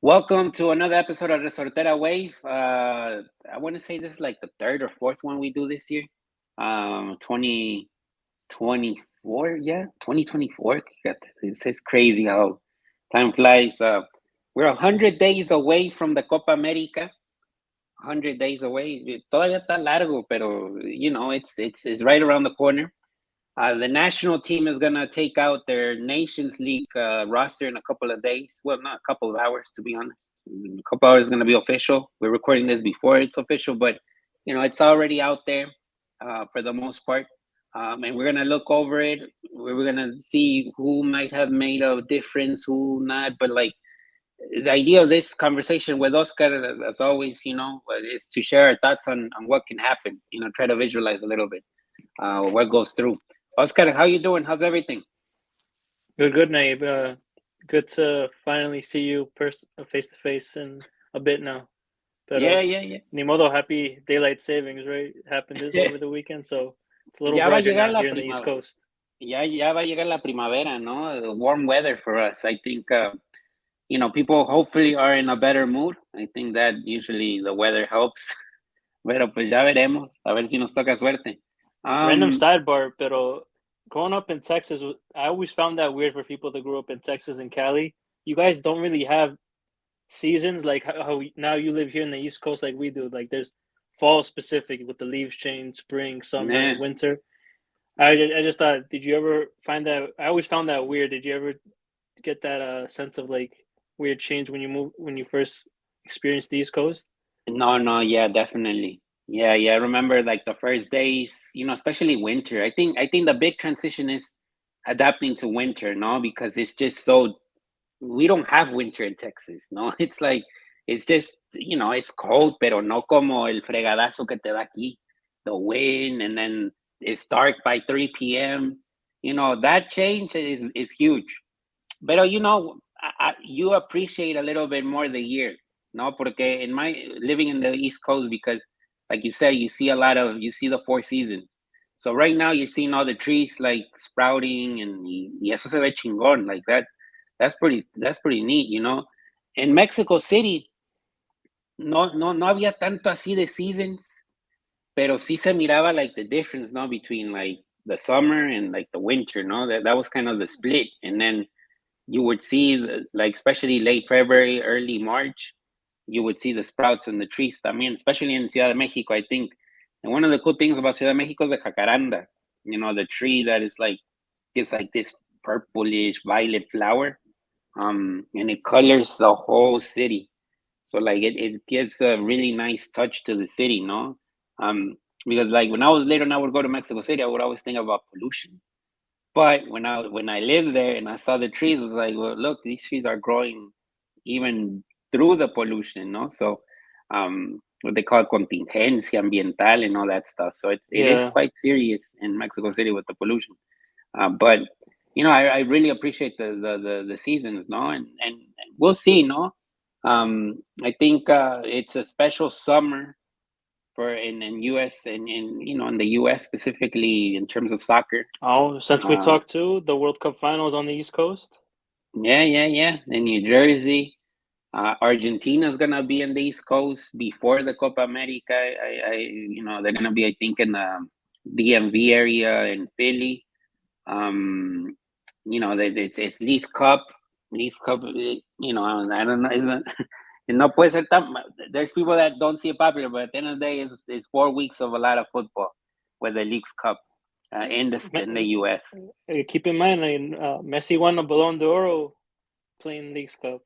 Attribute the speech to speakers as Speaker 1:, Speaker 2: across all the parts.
Speaker 1: Welcome to another episode of Resortera Wave. I want to say this is like the third or fourth one we do this year. 2024, yeah, 2024. It's crazy how time flies. We're 100 days away from the Copa America. 100 days away. Todavía está largo, pero it's right around the corner. The national team is going to take out their Nations League roster in a couple of days. Well, not a couple of hours, to be honest. A couple hours is going to be official. We're recording this before it's official, but, it's already out there for the most part. And we're going to look over it. We're going to see who might have made a difference, who not. But, the idea of this conversation with Oscar, as always, is to share our thoughts on what can happen. Try to visualize a little bit what goes through. Oscar, how you doing? How's everything?
Speaker 2: Good, Nayib. Good to finally see you face to face in a bit now. But,
Speaker 1: yeah.
Speaker 2: Ni modo, happy daylight savings, right? It happened over the weekend, so it's a little brighter now here in the East Coast.
Speaker 1: Ya va a llegar la primavera, no? Warm weather for us. I think, people hopefully are in a better mood. I think that usually the weather helps. Pero pues ya veremos. A ver si nos toca suerte.
Speaker 2: Random sidebar, pero growing up in Texas, I always found that weird for people that grew up in Texas and Cali. You guys don't really have seasons like how now you live here in the East Coast like we do. Like there's fall specific with the leaves change, spring, summer, winter. I just thought, did you ever find that? I always found that weird. Did you ever get that sense of like weird change when you first experienced the East Coast?
Speaker 1: No, yeah, definitely. Yeah, I remember like the first days, especially winter. I think the big transition is adapting to winter, no? Because it's just we don't have winter in Texas, no? It's like, it's just, it's cold, pero no como el fregadazo que te da aquí. The wind, and then it's dark by 3 p.m. That change is huge. But, you appreciate a little bit more the year, no? Porque living in the East Coast, because like you said, you see the 4 seasons. So right now you're seeing all the trees like sprouting, and y eso se ve chingón like that. That's pretty neat, In Mexico City, no había tanto así de seasons, pero sí se miraba like the difference, no, between like the summer and like the winter, no? That was kind of the split. And then you would see like, especially late February, early March, you would see the sprouts and the trees también, especially in Ciudad de Mexico, I think. And one of the cool things about Ciudad de Mexico is the jacaranda, the tree that is like, it's like this purplish violet flower, and it colors the whole city. So like it gives a really nice touch to the city, no? Because like when I was little and I would go to Mexico City, I would always think about pollution. But when I lived there and I saw the trees, it was like, well, look, these trees are growing even through the pollution, no? So what they call contingencia ambiental and all that stuff. So it is quite serious in Mexico City with the pollution. But I really appreciate the seasons, no? And we'll see, no? I think it's a special summer for in US and in the US specifically in terms of soccer.
Speaker 2: Oh, since we talked to the World Cup finals on the East Coast.
Speaker 1: Yeah. In New Jersey. Argentina's gonna be in the East Coast before the Copa America. They're gonna be, I think, in the DMV area in Philly. It's League Cup. I don't know. Isn't no puede ser tan. There's people that don't see it popular, but at the end of the day, it's 4 weeks of a lot of football with the Leagues Cup in the US.
Speaker 2: Keep in mind, Messi won a Ballon d'Or playing Leagues Cup.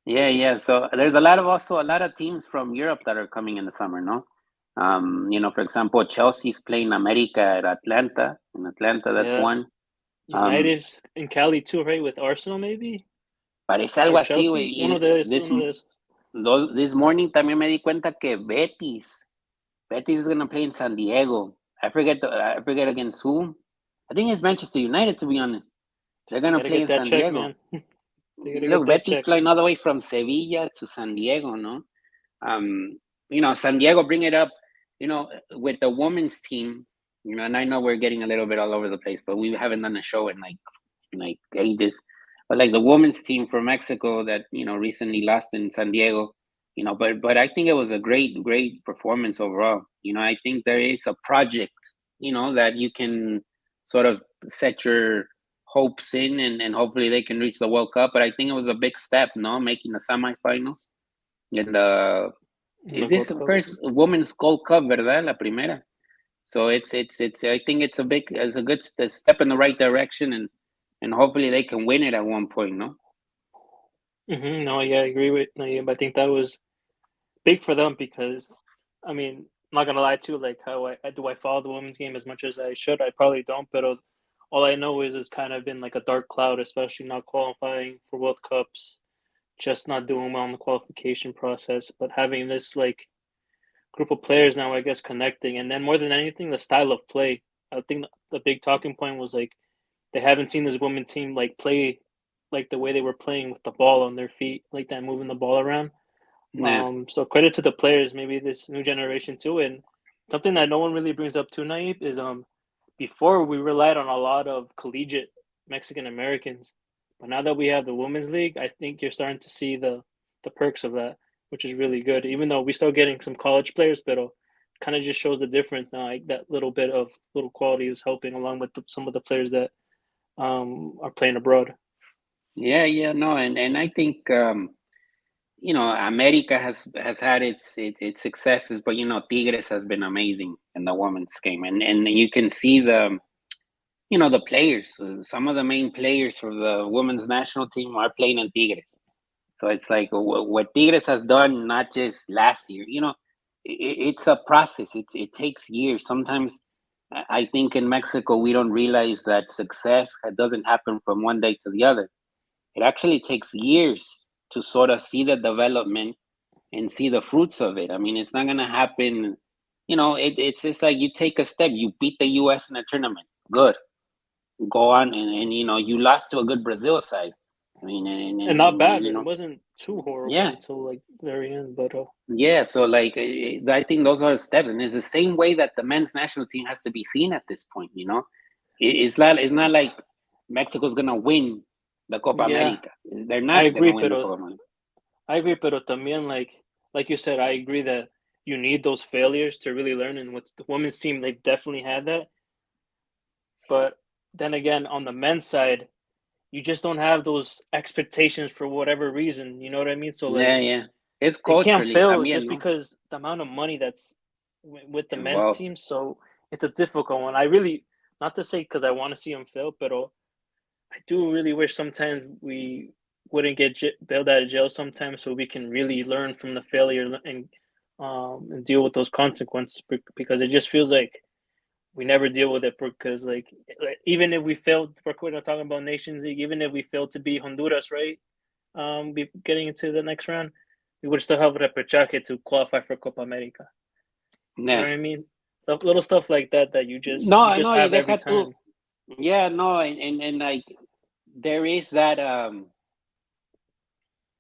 Speaker 1: Yeah. So there's a lot of teams from Europe that are coming in the summer, no? For example, Chelsea's playing America at Atlanta. In Atlanta, that's one.
Speaker 2: United in Cali too, right? With Arsenal, maybe.
Speaker 1: Parece algo así, güey. This morning también me di cuenta que Betis is gonna play in San Diego. I forget against whom. I think it's Manchester United, to be honest. They're gonna play in San Diego. Look, Betis flying all the way from Sevilla to San Diego, no? San Diego, bring it up, with the women's team, and I know we're getting a little bit all over the place, but we haven't done a show in like ages. But like the women's team for Mexico that recently lost in San Diego, but I think it was a great performance overall. I think there is a project, that you can sort of set your hopes in, and hopefully they can reach the World Cup. But I think it was a big step, no, making the semifinals. And
Speaker 2: in
Speaker 1: is
Speaker 2: the
Speaker 1: this
Speaker 2: Gold
Speaker 1: the
Speaker 2: Cup.
Speaker 1: first women's Gold Cup, verdad? La primera. So it's. I think it's a good step in the right direction, and hopefully they can win it at one point, no?
Speaker 2: No, yeah, I agree with Nayib. I think that was big for them because, I mean, I'm not gonna lie to you, like how I follow the women's game as much as I should. I probably don't, but all I know is it's kind of been like a dark cloud, especially not qualifying for World Cups, just not doing well in the qualification process. But having this like group of players now, I guess, connecting, and then more than anything, the style of play. I think the big talking point was like they haven't seen this women team like play like the way they were playing with the ball on their feet, like that, moving the ball around.
Speaker 1: Yeah.
Speaker 2: So credit to the players, maybe this new generation too. And something that no one really brings up too, Naip, is before we relied on a lot of collegiate Mexican Americans, but now that we have the women's league, I think you're starting to see the perks of that, which is really good. Even though we still getting some college players, but kind of just shows the difference now. Like that little bit of little quality is helping along with some of the players that are playing abroad.
Speaker 1: Yeah, no, and I think America has had its successes, but Tigres has been amazing in the women's game, and you can see the players. Some of the main players for the women's national team are playing in Tigres. So it's like what Tigres has done, not just last year. It's a process. It takes years. Sometimes I think in Mexico we don't realize that success doesn't happen from one day to the other. It actually takes years to sort of see the development and see the fruits of it. I mean, it's not going to happen. It's just like you take a step. You beat the U.S. in a tournament. Good. Go on, and you lost to a good Brazil side. I mean,
Speaker 2: And not bad. It wasn't too horrible
Speaker 1: yeah,
Speaker 2: until like very end, but
Speaker 1: yeah. So like, I think those are steps, and it's the same way that the men's national team has to be seen at this point. It's not like Mexico's gonna win the Copa
Speaker 2: yeah,
Speaker 1: America. They're
Speaker 2: I
Speaker 1: not gonna
Speaker 2: agree,
Speaker 1: win the
Speaker 2: pero
Speaker 1: Copa America.
Speaker 2: también like you said, I agree that you need those failures to really learn. And with the women's team, they definitely had that. But then again, on the men's side, you just don't have those expectations for whatever reason. You know what I mean? So
Speaker 1: Yeah,
Speaker 2: like
Speaker 1: yeah. It's
Speaker 2: they can't
Speaker 1: culturally
Speaker 2: fail
Speaker 1: también,
Speaker 2: just
Speaker 1: no,
Speaker 2: because the amount of money that's with the men's
Speaker 1: involved.
Speaker 2: team. So it's a difficult one. I really, not to say because I want to see them fail, but I do really wish sometimes we wouldn't get bailed out of jail sometimes, so we can really learn from the failure and deal with those consequences, because it just feels like we never deal with it, because even if we failed, we're not talking about Nations League, even if we failed to beat Honduras, right? Be getting into the next round, we would still have repechaje to qualify for Copa America. You know
Speaker 1: Yeah.
Speaker 2: what I mean? Stuff, little stuff like that that you
Speaker 1: No,
Speaker 2: just
Speaker 1: no, you
Speaker 2: have every
Speaker 1: deja tú.
Speaker 2: time.
Speaker 1: Yeah, no, and like there is that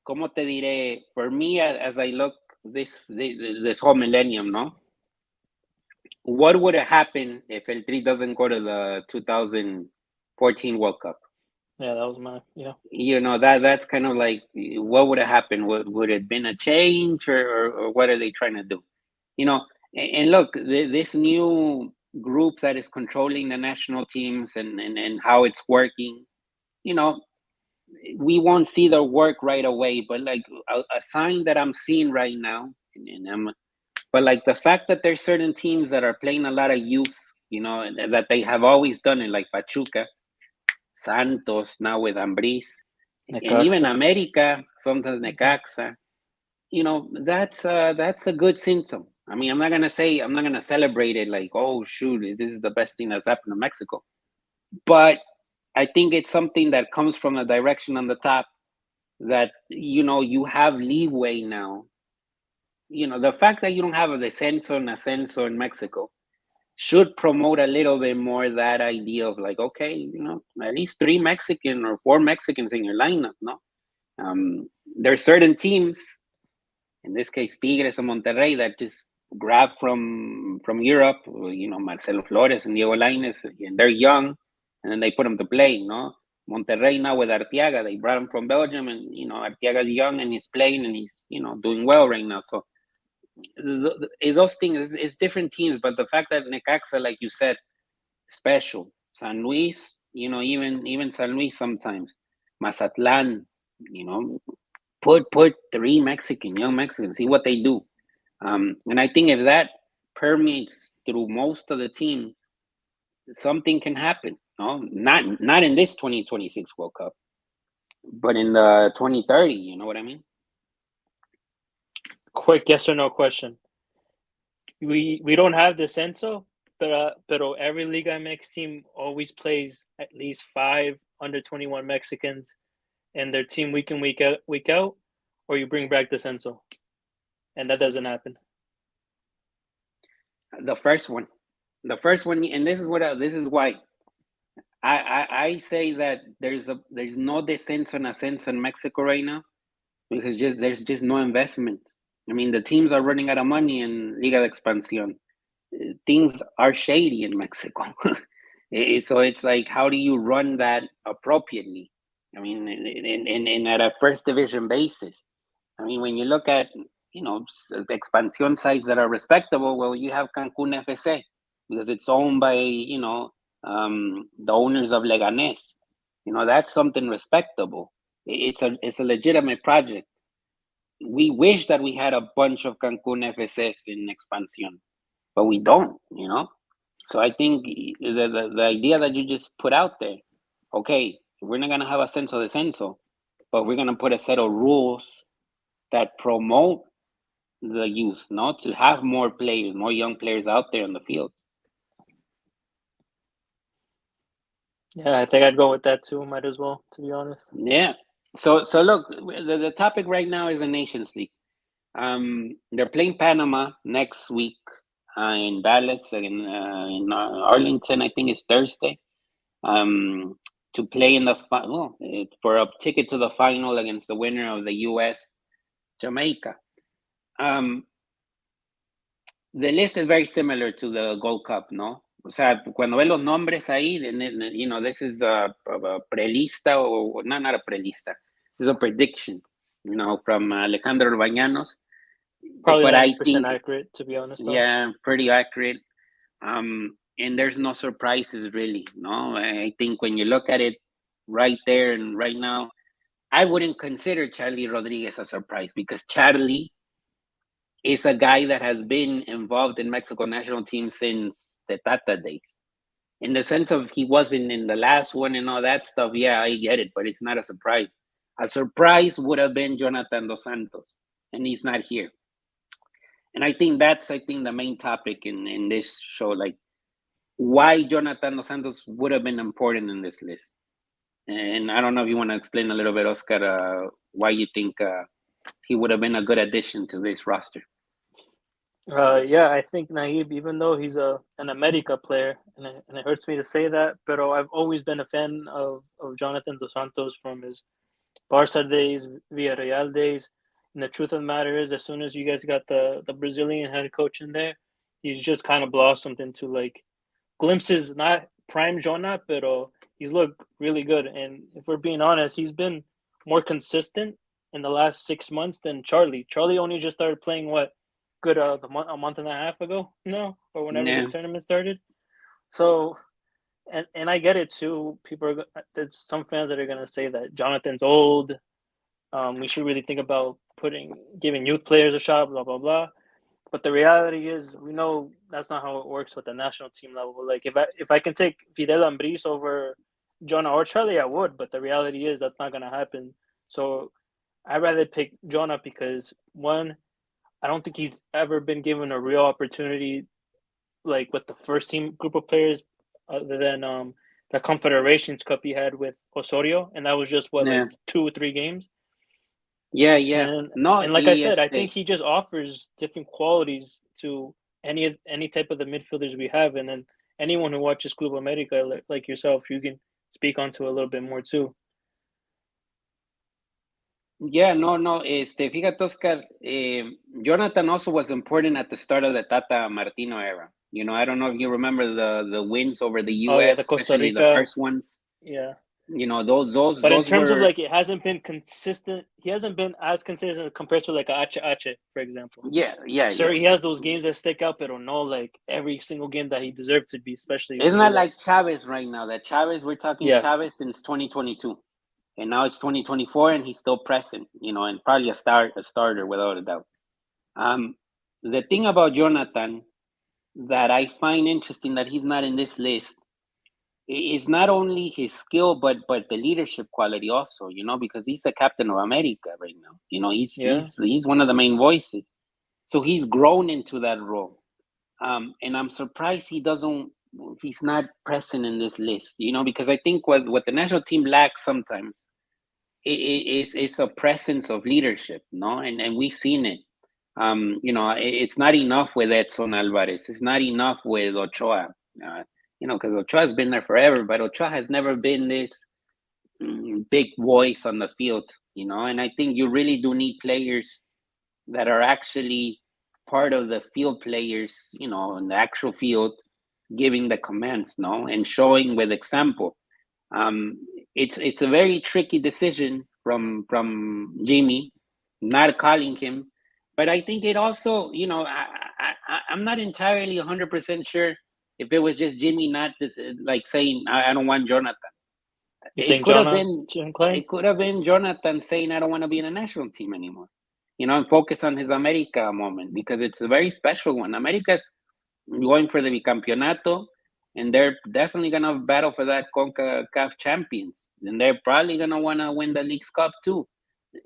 Speaker 1: ¿cómo te diré? For me, as I look this whole millennium, no? What would have happened if El Tri doesn't go to the 2014 World Cup?
Speaker 2: Yeah, that was my yeah.
Speaker 1: That's kind of like what would have happened? Would it been a change, or what are they trying to do? And look, this new group that is controlling the national teams, and how it's working, you know, we won't see their work right away, but like a sign that I'm seeing right now, but like the fact that there's certain teams that are playing a lot of youth, and that they have always done it, like Pachuca, Santos, now with Ambris, and even
Speaker 2: Necaxa.
Speaker 1: America, sometimes
Speaker 2: Mm-hmm.
Speaker 1: Necaxa, that's a good symptom. I mean, I'm not gonna celebrate it like, oh shoot, this is the best thing that's happened to Mexico. But I think it's something that comes from the direction on the top, that you have leeway now. The fact that you don't have a descenso and ascenso in Mexico should promote a little bit more that idea of like, okay, at least three Mexican or four Mexicans in your lineup, no? There are certain teams, in this case Tigres and Monterrey, that just grab from Europe, Marcelo Flores and Diego Lainez, and they're young, and then they put them to play, no? Monterrey now with Arteaga. They brought him from Belgium, and Arteaga's young and he's playing and he's doing well right now. So it's those things. It's different teams, but the fact that Necaxa, like you said, special. San Luis, even San Luis sometimes. Mazatlan, put three young Mexicans, see what they do. And I think if that permeates through most of the teams, something can happen. No, not in this 2026 World Cup, but in the 2030. You know what I mean?
Speaker 2: Quick yes or no question. We don't have the censo, pero every Liga MX team always plays at least 5 under 21 Mexicans in their team week in week out, or you bring back the censo, and that doesn't happen.
Speaker 1: The first one, and this is why I say that there's no descenso and ascenso in Mexico right now, because there's just no investment. I mean, the teams are running out of money in Liga de Expansión. Things are shady in Mexico. So it's like, how do you run that appropriately? I mean, in at a first division basis. I mean, when you look at expansion sites that are respectable, well, you have Cancun FC because it's owned by the owners of Leganés. That's something respectable. It's a legitimate project. We wish that we had a bunch of Cancun FCs in expansion, but we don't. So I think the idea that you just put out there, okay, we're not gonna have a censo de censo, but we're gonna put a set of rules that promote the youth, to have more players, more young players out there in the field.
Speaker 2: Yeah, I think I'd go with that too. Might as well, to be honest.
Speaker 1: Yeah. So look, the topic right now is the Nations League. They're playing Panama next week in Dallas, in Arlington. I think it's Thursday. To play in the for a ticket to the final against the winner of the U.S. Jamaica. The list is very similar to the Gold Cup, ¿no? O sea, cuando ve los nombres ahí, this is a prelista, or not a prelista. This is a prediction, from Alejandro Bañanos.
Speaker 2: Probably 90% accurate, to be honest. Though.
Speaker 1: Yeah, pretty accurate. And there's no surprises, really, no? I think when you look at it right there and right now, I wouldn't consider Charlie Rodriguez a surprise, because Charlie is a guy that has been involved in Mexico national team since the Tata days. In the sense of he wasn't in the last one and all that stuff, yeah, I get it, but it's not a surprise. A surprise would have been Jonathan Dos Santos, and he's not here. And I think that's the main topic in this show, like why Jonathan Dos Santos would have been important in this list. And I don't know if you want to explain a little bit, Oscar, why you think he would have been a good addition to this roster.
Speaker 2: Yeah, I think Nayib, even though he's an America player, and it hurts me to say that, but I've always been a fan of Jonathan Dos Santos from his Barca days, Villarreal days. And the truth of the matter is, as soon as you guys got the Brazilian head coach in there, he's just kind of blossomed into like glimpses, not prime Jonah, but he's looked really good. And if we're being honest, he's been more consistent in the last 6 months than Charlie. Charlie only just started playing a month and a half ago, or whenever this tournament started. So, and I get it too. There's some fans that are gonna say that Jonathan's old. We should really think about giving youth players a shot, blah blah blah. But the reality is, we know that's not how it works with the national team level. Like if I can take Fidel Ambriz over Jonah or Charlie, I would. But the reality is that's not gonna happen. So I'd rather pick Jonah because, one, I don't think he's ever been given a real opportunity, like with the first team group of players, other than the Confederations Cup he had with Osorio, and that was just like 2 or 3 games.
Speaker 1: Yeah.
Speaker 2: And like I said, I think he just offers different qualities to any type of the midfielders we have, and then anyone who watches Club America, like yourself, you can speak onto a little bit more too.
Speaker 1: Yeah, no. Fíjate, Oscar, Jonathan also was important at the start of the Tata Martino era. I don't know if you remember the wins over the U.S.,
Speaker 2: the Costa
Speaker 1: especially
Speaker 2: Rica,
Speaker 1: the first ones.
Speaker 2: Yeah. But in
Speaker 1: those
Speaker 2: terms of
Speaker 1: were.
Speaker 2: like, it hasn't been consistent. He hasn't been as consistent compared to like a Ache Ache, for example.
Speaker 1: Yeah, yeah,
Speaker 2: Sure,
Speaker 1: yeah.
Speaker 2: he has those games that stick out, but no, like every single game that he deserved to be, especially
Speaker 1: It's
Speaker 2: when he
Speaker 1: not
Speaker 2: left.
Speaker 1: like Chavez right now. That Chavez, we're talking
Speaker 2: Yeah,
Speaker 1: Chavez since 2022, and now it's 2024, and he's still pressing. And probably a starter without a doubt. Um, the thing about Jonathan that I find interesting that he's not in this list is not only his skill, but the leadership quality also. Because he's the captain of America right now.
Speaker 2: yeah.
Speaker 1: He's one of the main voices. So he's grown into that role. And I'm surprised he's not present in this list, because I think what the national team lacks sometimes is a presence of leadership, no? And we've seen it. It's not enough with Edson Alvarez. It's not enough with Ochoa, because Ochoa's been there forever, but Ochoa has never been this big voice on the field, and I think you really do need players that are actually part of the field players, in the actual field, giving the commands, no, and showing with example. Um, it's a very tricky decision from Jimmy, not calling him, but I think it also, I'm not entirely 100% sure if it was just Jimmy not like saying I don't want Jonathan.
Speaker 2: You
Speaker 1: It
Speaker 2: think
Speaker 1: could have
Speaker 2: Jonah
Speaker 1: been
Speaker 2: and Clay?
Speaker 1: it could have been Jonathan saying I don't want to be in a national team anymore. And focus on his America moment because it's a very special one. America's going for the bicampeonato, and they're definitely gonna battle for that CONCACAF champions, and they're probably gonna wanna win the League's Cup too.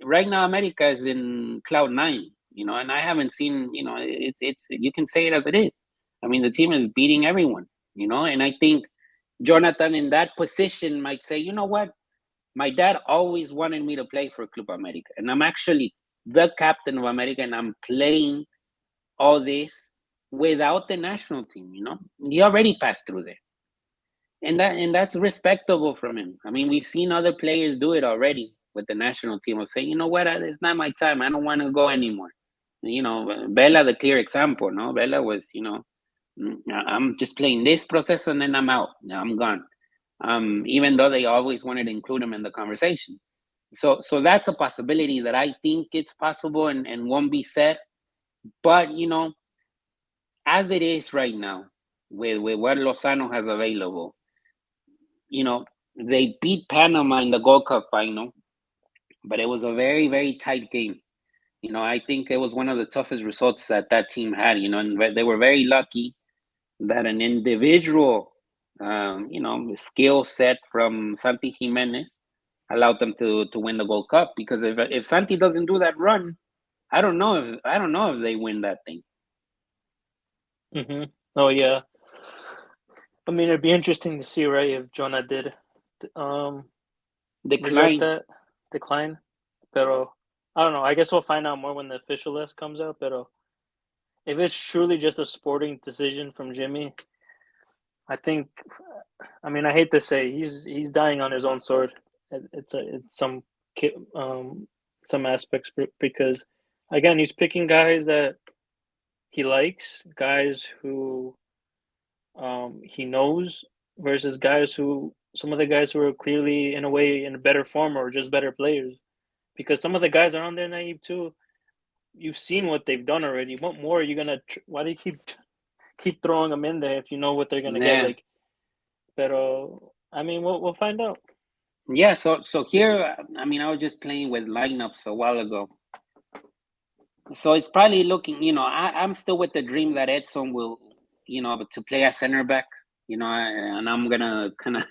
Speaker 1: Right now, America is in cloud nine, and I haven't seen, it's you can say it as it is. I mean, the team is beating everyone, and I think Jonathan in that position might say, you know what, my dad always wanted me to play for Club America, and I'm actually the captain of America, and I'm playing all this without the national team. He already passed through there, and that's respectable from him. I mean, we've seen other players do it already with the national team of saying, you know what, it's not my time. I don't want to go anymore. Bella, the clear example. No, Bella was, I'm just playing this process and then I'm out. I'm gone. Even though they always wanted to include him in the conversation. So that's a possibility that I think it's possible and won't be said. But as it is right now, with what Lozano has available, they beat Panama in the Gold Cup final, but it was a very, very tight game. I think it was one of the toughest results that team had, and they were very lucky that an individual, skill set from Santi Jimenez allowed them to win the Gold Cup. Because if Santi doesn't do that run, I don't know if they win that thing.
Speaker 2: Mm-hmm. Oh yeah. I mean, it'd be interesting to see, right, if Jonah did um reject
Speaker 1: Decline.
Speaker 2: that decline. Pero I don't know. I guess we'll find out more when the official list comes out. Pero if it's truly just a sporting decision from Jimmy, I think. I mean, I hate to say he's dying on his own sword. It's some aspects because again he's picking guys that he likes, guys who he knows versus guys who some of the guys who are clearly in a way in a better form or just better players. Because some of the guys are on there naive too. You've seen what they've done already. What more are you gonna? Why do you keep throwing them in there if you know what they're gonna get?
Speaker 1: Yeah.
Speaker 2: Like, pero I mean, we'll find out.
Speaker 1: Yeah, so here, I mean, I was just playing with lineups a while ago. So it's probably looking, I'm still with the dream that Edson will, to play as center back, and I'm gonna kind of,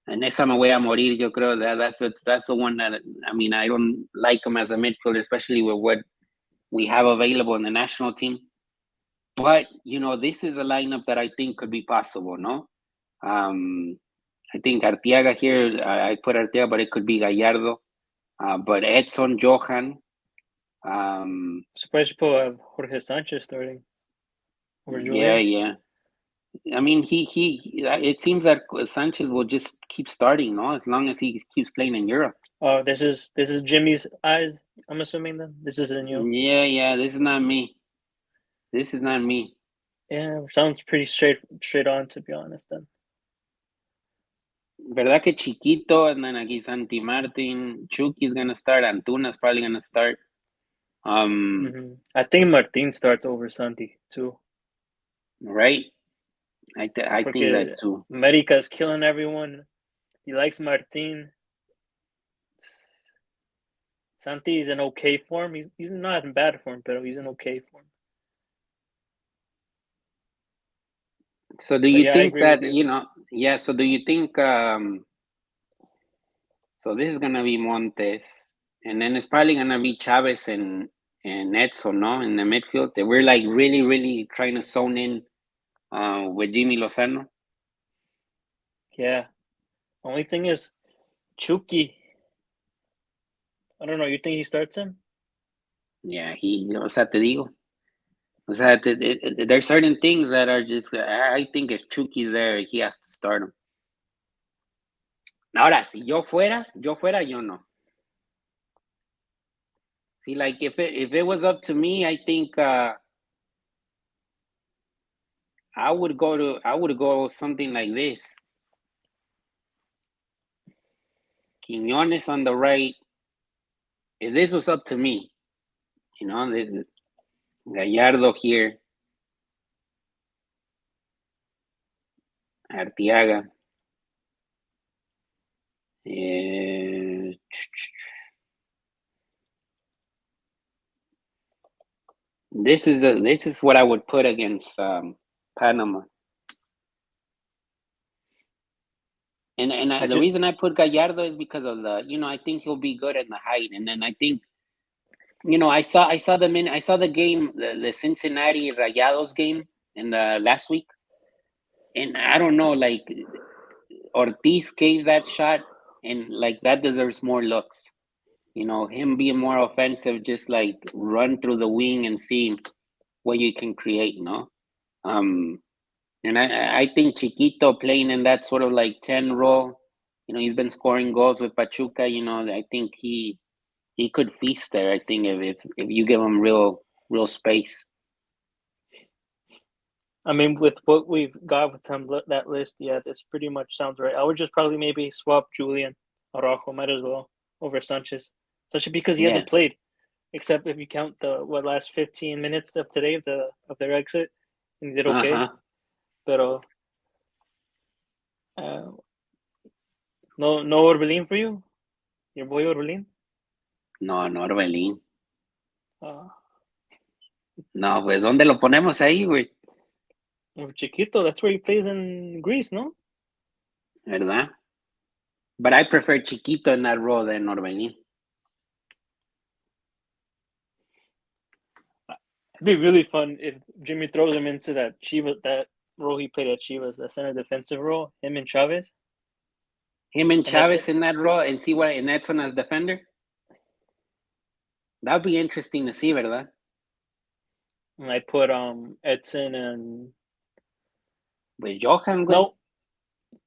Speaker 1: and esa me voy a morir, yo creo that's the one that, I mean, I don't like him as a midfielder, especially with what we have available in the national team. But, this is a lineup that I think could be possible, no? Um, I think Arteaga here, I put Arteaga, but it could be Gallardo. But Edson, Johan.
Speaker 2: Surprised people have Jorge Sanchez starting over
Speaker 1: Yeah,
Speaker 2: Julian.
Speaker 1: yeah. I mean, it seems that Sanchez will just keep starting, no? As long as he keeps playing in Europe.
Speaker 2: Oh, this is Jimmy's eyes. I'm assuming then this isn't you.
Speaker 1: Yeah, yeah. This is not me. This is not me.
Speaker 2: Yeah, sounds pretty straight on to be honest. Then
Speaker 1: ¿Verdad que Chiquito, and then aquí Santi Martin, Chucky's gonna start, Antuna's probably gonna start.
Speaker 2: I think Martin starts over Santi too.
Speaker 1: Right? I think that
Speaker 2: Porque
Speaker 1: too.
Speaker 2: America's killing everyone. He likes Martin. Santi is in okay form. He's not in bad form, but he's in okay form.
Speaker 1: So do
Speaker 2: But
Speaker 1: you
Speaker 2: yeah, I
Speaker 1: think
Speaker 2: agree with
Speaker 1: that,
Speaker 2: you.
Speaker 1: yeah, so do you think so this is gonna be Montes, and then it's probably gonna be Chavez and Edson, no, in the midfield. That we're like really, really trying to zone in with Jimmy Lozano.
Speaker 2: Yeah. Only thing is Chucky. I don't know. You think he starts him?
Speaker 1: Yeah, o sea, te digo. O sea, there's certain things that are just, I think if Chucky's there, he has to start him. Ahora, si yo no. See, like if it was up to me, I think I would go something like this. Quiñones on the right. If this was up to me, Gallardo here, Artiaga. This is what I would put against Panama. And the reason I put Gallardo is because of I think he'll be good at the height, and then I think, I saw the game, the Cincinnati Rayados game in the last week, and I don't know, like Ortiz gave that shot, and like that deserves more looks. Him being more offensive, just like run through the wing and see what you can create, and I think Chiquito playing in that sort of like 10 role, he's been scoring goals with Pachuca, I think he could feast there. I think if you give him real space.
Speaker 2: I mean, with what we've got with him, that list, yeah, this pretty much sounds right. I would just probably maybe swap Julian Araujo, might as well, over Sanchez, especially because he
Speaker 1: Yeah.
Speaker 2: hasn't played, except if you count the last 15 minutes of today of their exit, and he did okay.
Speaker 1: Uh-huh.
Speaker 2: Pero no Orbelín for you, your boy Orbelín.
Speaker 1: No, Orbelín. No, pues ¿dónde lo ponemos ahí, güey?
Speaker 2: Chiquito, that's where he plays in Greece, no?
Speaker 1: ¿Verdad? But I prefer Chiquito in that role than Orbelín.
Speaker 2: It'd be really fun if Jimmy throws him into that role he played at Chivas, the center defensive role, him and Chavez.
Speaker 1: Him and Chavez in that role, and see what, and Edson as defender? That'd be interesting to see, ¿verdad?
Speaker 2: And I put Edson and
Speaker 1: With Johan, güey.
Speaker 2: No.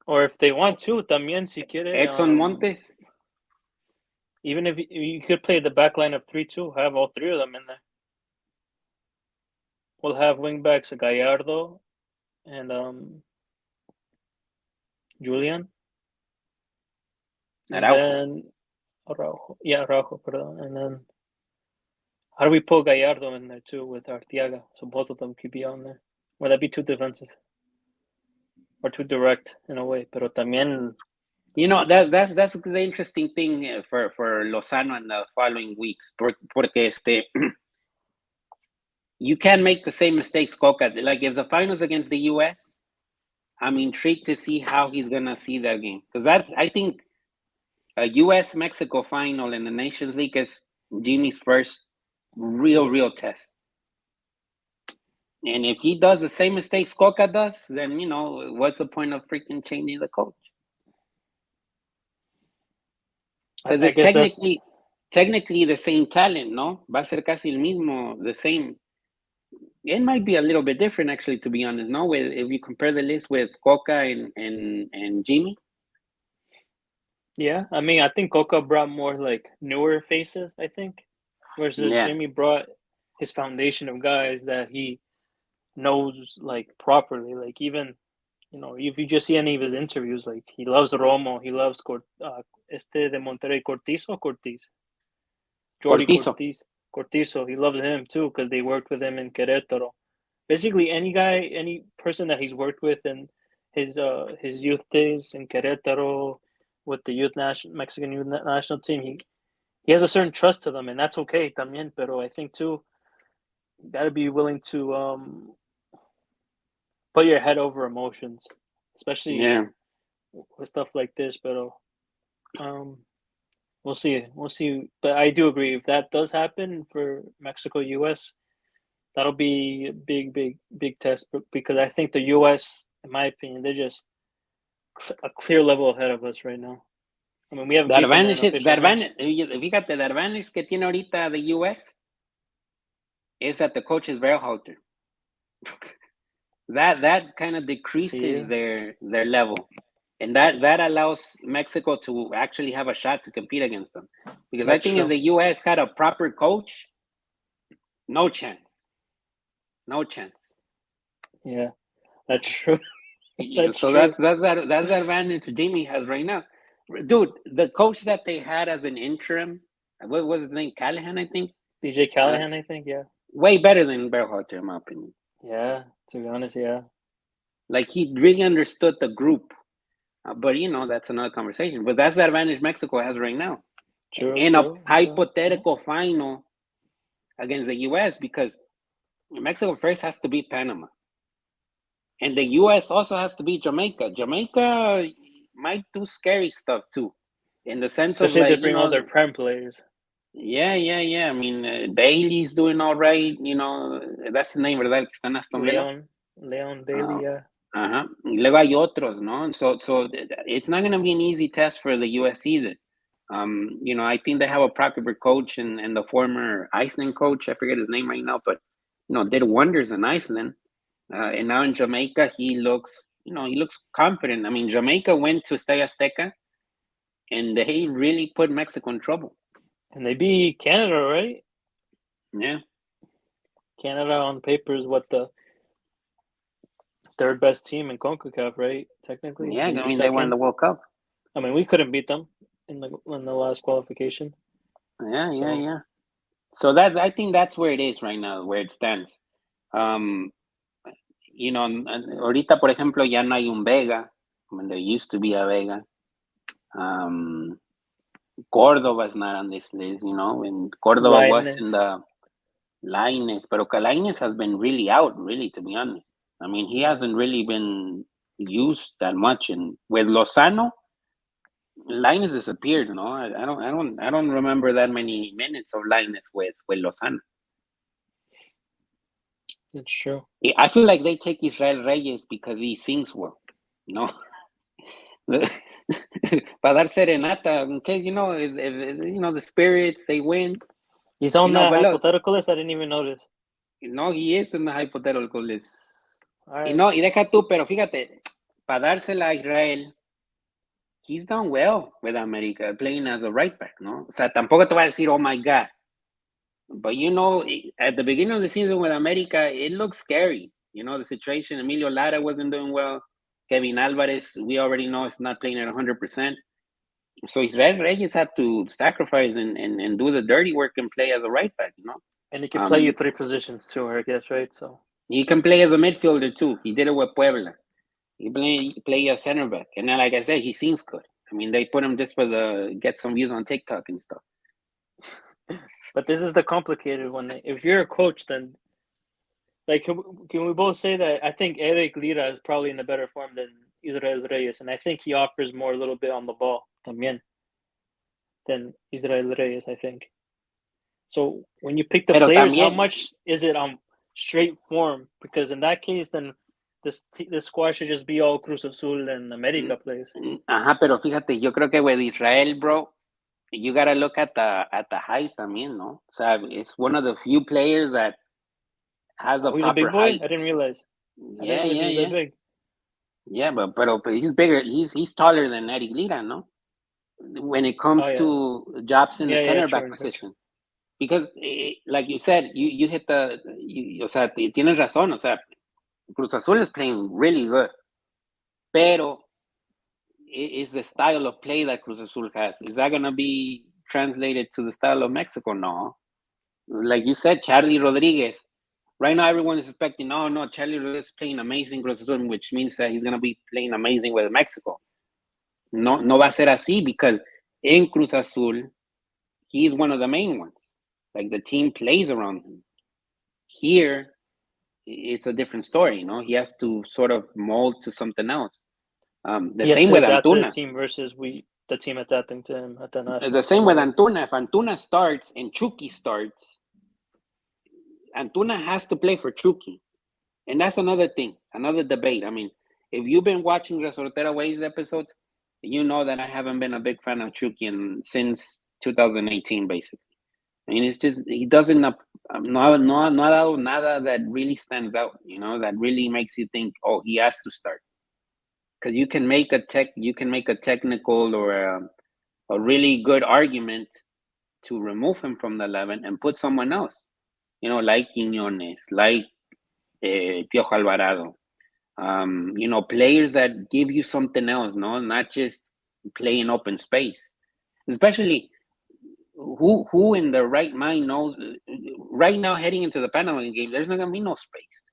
Speaker 2: Or if they want to, también si quiere.
Speaker 1: Edson Montes.
Speaker 2: Even if you could play the back line of 3-2, have all three of them in there. We'll have wingbacks Gallardo and Julian. And then Araujo. Yeah, Araujo, perdón. And then how do we pull Gallardo in there too with Artiaga? So both of them could be on there. Would that be too defensive? Or too direct in a way? Pero también...
Speaker 1: that's the interesting thing for Lozano in the following weeks. Porque you can't make the same mistakes Coca. Like if the finals against the US, I'm intrigued to see how he's gonna see that game. Because I think a US-Mexico final in the Nations League is Jimmy's first real test. And if he does the same mistakes Coca does, then, what's the point of freaking changing the coach? Because it's technically the same talent, no? Va a ser casi el mismo, the same. It might be a little bit different, actually, to be honest, no? If you compare the list with Coca and Jimmy.
Speaker 2: Yeah, I mean, I think Coca brought more like newer faces, I think, versus Jimmy brought his foundation of guys that he knows like properly. Like even if you just see any of his interviews, like he loves Romo, he loves este de Monterrey, Jordi
Speaker 1: Cortizo.
Speaker 2: Cortizo. He loves him too because they worked with him in Querétaro. Basically, any person that he's worked with in his youth days in Querétaro with the Mexican youth national team, he has a certain trust to them, and that's okay también. Pero I think too, you got to be willing to put your head over emotions, especially
Speaker 1: Yeah.
Speaker 2: with stuff like this. But we'll see. But I do agree if that does happen for Mexico US, that'll be a big test because I think the US, in my opinion, they're just a clear level ahead of us right now. I mean, we haven't beat them in an official match.
Speaker 1: Fíjate, the advantage que tiene ahorita the US is that the coach is Berhalter. that kind of decreases their level, and that allows Mexico to actually have a shot to compete against them. Because I think if the US had a proper coach, no chance.
Speaker 2: Yeah, that's true.
Speaker 1: So that's the advantage Jimmy has right now. Dude, the coach that they had as an interim, what was his name? Callahan, I think.
Speaker 2: DJ Callahan, I think, yeah.
Speaker 1: Way better than Berhalter, in my opinion.
Speaker 2: Yeah, to be honest, yeah.
Speaker 1: Like he really understood the group. But that's another conversation. But that's the advantage Mexico has right now. In a hypothetical final against the US, because Mexico first has to beat Panama. And the US also has to beat Jamaica. Jamaica might do scary stuff too. In the sense
Speaker 2: especially
Speaker 1: of like,
Speaker 2: they bring all their prem players.
Speaker 1: Yeah. I mean, Bailey's doing all right. That's the name, ¿verdad? El que está en Aston Villa.
Speaker 2: Leon Bailey, yeah.
Speaker 1: Luego hay otros, ¿no? So it's not going to be an easy test for the US either. I think they have a proper coach and the former Iceland coach, I forget his name right now, but did wonders in Iceland. And now in Jamaica, he looks confident. I mean, Jamaica went to Estadio Azteca, and they really put Mexico in trouble.
Speaker 2: And they beat Canada, right?
Speaker 1: Yeah.
Speaker 2: Canada on paper is what the third best team in CONCACAF, right? Technically.
Speaker 1: Yeah, I mean, they won the World Cup.
Speaker 2: I mean, we couldn't beat them in the last qualification.
Speaker 1: Yeah. So I think that's where it is right now, where it stands. Ahorita, por ejemplo, ya no hay un Vega when there used to be a Vega. Cordoba's not on this list, and Cordova was in the Lainez, but Lainez has been really out, really, to be honest. I mean, he hasn't really been used that much, and with Lozano, Lainez disappeared. I don't remember that many minutes of Lainez with Lozano.
Speaker 2: It's true.
Speaker 1: I feel like they take Israel Reyes because he sings well, Para dar serenata, in case if the spirits they win.
Speaker 2: He's on that hypothetical list. I didn't even notice.
Speaker 1: No, he is in the hypothetical list. Right. Y deja tú, pero fíjate, para dársela a Israel, he's done well with America, playing as a right back, ¿no? O sea, tampoco te voy a decir, oh my God. But at the beginning of the season with America, it looks scary. The situation. Emilio Lara wasn't doing well. Kevin Alvarez, we already know, is not playing at 100%. So Israel Reyes had to sacrifice and do the dirty work and play as a right back,
Speaker 2: And he can play you three positions too, I guess, right? So
Speaker 1: he can play as a midfielder too. He did it with Puebla. He play as center back, and then, like I said, he sings good. I mean, they put him just for get some views on TikTok and stuff.
Speaker 2: But this is the complicated one. If you're a coach, then can we both say that I think Eric Lira is probably in a better form than Israel Reyes, and I think he offers more a little bit on the ball también than Israel Reyes, I think. So when you pick the players, how much is it on straight form? Because in that case, then this squad should just be all Cruz Azul and America players.
Speaker 1: Pero fíjate, yo creo que with Israel, bro, you gotta look at the height también, ¿no? O sea, it's one of the few players that has a
Speaker 2: he's
Speaker 1: proper
Speaker 2: a big boy?
Speaker 1: height.
Speaker 2: I didn't realize.
Speaker 1: Yeah.
Speaker 2: He was that big.
Speaker 1: Yeah, but he's bigger. He's taller than Eric Lira, no? When it comes to jobs in the center back position. Because, like you said, you hit o sea, tienes razón. O sea, Cruz Azul is playing really good. Pero is the style of play that Cruz Azul has, is that going to be translated to the style of Mexico? No. Like you said, Charlie Rodriguez. Right now, everyone is expecting, oh, no, Charlie Rodriguez is playing amazing Cruz Azul, which means that he's going to be playing amazing with Mexico. No, no va a ser así, because in Cruz Azul, he's one of the main ones. Like, the team plays around him. Here, it's a different story, he has to sort of mold to something else. The
Speaker 2: He has
Speaker 1: same
Speaker 2: to
Speaker 1: with
Speaker 2: adapt to the
Speaker 1: Antuna.
Speaker 2: team versus the team adapting to him at the
Speaker 1: The
Speaker 2: national
Speaker 1: same
Speaker 2: team
Speaker 1: with
Speaker 2: level.
Speaker 1: Antuna. If Antuna starts and Chucky starts, Antuna has to play for Chucky. And that's another thing, another debate. I mean, if you've been watching Resortera Waves episodes, you know that I haven't been a big fan of Chucky since 2018, basically. I mean, it's just, he doesn't, no ha dado nada that really stands out, that really makes you think, oh, he has to start. Because you can make a technical or a really good argument to remove him from the 11 and put someone else, like Quiñones, like Piojo Alvarado, players that give you something else, not just play in open space. Especially, who in their right mind knows right now heading into the Panama game, there's not gonna be no space.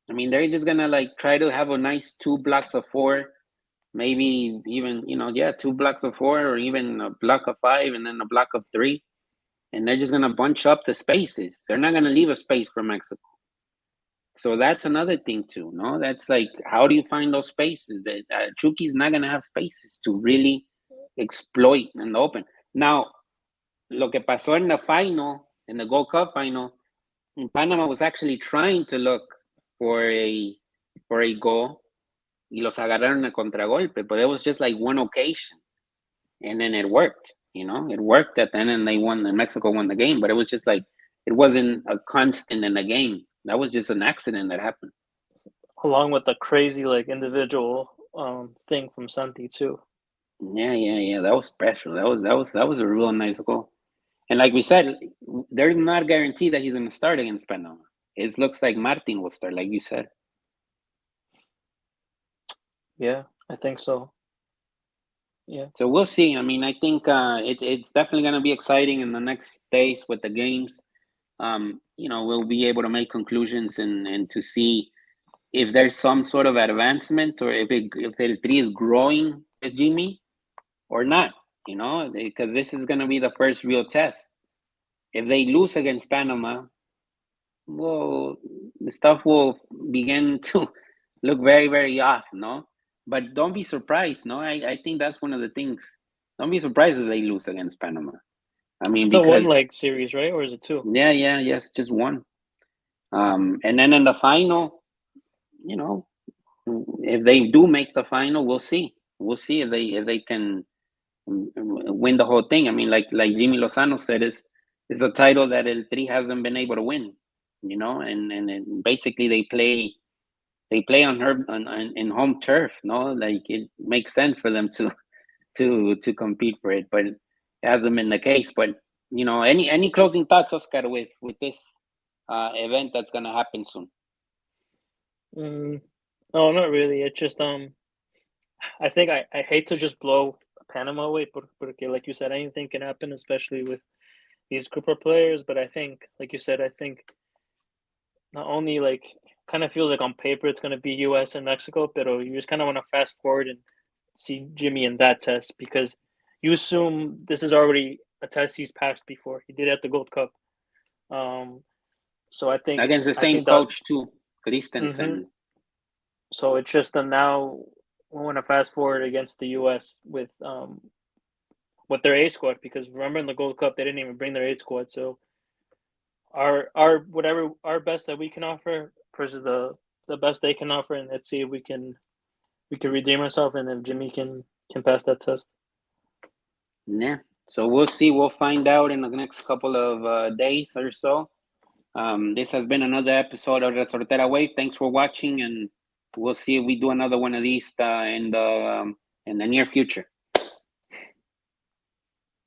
Speaker 1: I mean, they're just gonna try to have a nice 2 blocks of 4, maybe even 2 blocks of 4, or even a block of 5 and then a block of 3, and they're just gonna bunch up the spaces. They're not gonna leave a space for Mexico. So that's another thing too, that's like, how do you find those spaces? That Chucky's not gonna have spaces to really exploit in the open. Now, lo que pasó in the final, in the Gold Cup final, Panama was actually trying to look for a goal, y los agarraron a contragolpe, but it was just like one occasion, and then it worked. It worked at the end, and Mexico won the game. But it was just like, it wasn't a constant in the game. That was just an accident that happened.
Speaker 2: Along with the crazy individual thing from Santi too.
Speaker 1: Yeah. That was special. That was a real nice goal. And like we said, there's not a guarantee that he's going to start against Panama. It looks like Martin will start, like you said.
Speaker 2: Yeah, I think so. Yeah.
Speaker 1: So we'll see. I mean, I think it's definitely going to be exciting in the next days with the games. We'll be able to make conclusions and to see if there's some sort of advancement, or if El Tri is growing with Jimmy or not, because this is going to be the first real test. If they lose against Panama, well, the stuff will begin to look very, very off, But don't be surprised, I think that's one of the things. Don't be surprised if they lose against Panama. I mean,
Speaker 2: It's a one
Speaker 1: because
Speaker 2: leg series, right? Or is it 2?
Speaker 1: yes, just one. And then in the final, if they do make the final, we'll see. We'll see if they can win the whole thing. I mean, like Jimmy Lozano said, it's a title that El Tri hasn't been able to win. And basically they play on her in home turf. Like, it makes sense for them to compete for it, but it hasn't been the case. But any closing thoughts, Oscar, with this event that's gonna happen soon?
Speaker 2: No, not really. It's just I think I hate to just blow Panama away, but like you said, anything can happen, especially with these group of players. But I think, like you said, I think not only kind of feels like on paper it's going to be U.S. and Mexico, but you just kind of want to fast forward and see Jimmy in that test, because you assume this is already a test he's passed before. He did it at the Gold Cup. So I think
Speaker 1: Against the same coach too, Christensen.
Speaker 2: So it's just now we want to fast forward against the U.S. with their A squad, because remember in the Gold Cup they didn't even bring their A squad. So our whatever our best that we can offer versus the best they can offer, and let's see if we can redeem ourselves, and if Jimmy can pass that test.
Speaker 1: Yeah. So we'll see. We'll find out in the next couple of days or so. This has been another episode of Resortera Wave. Thanks for watching, and we'll see if we do another one of these in the near future.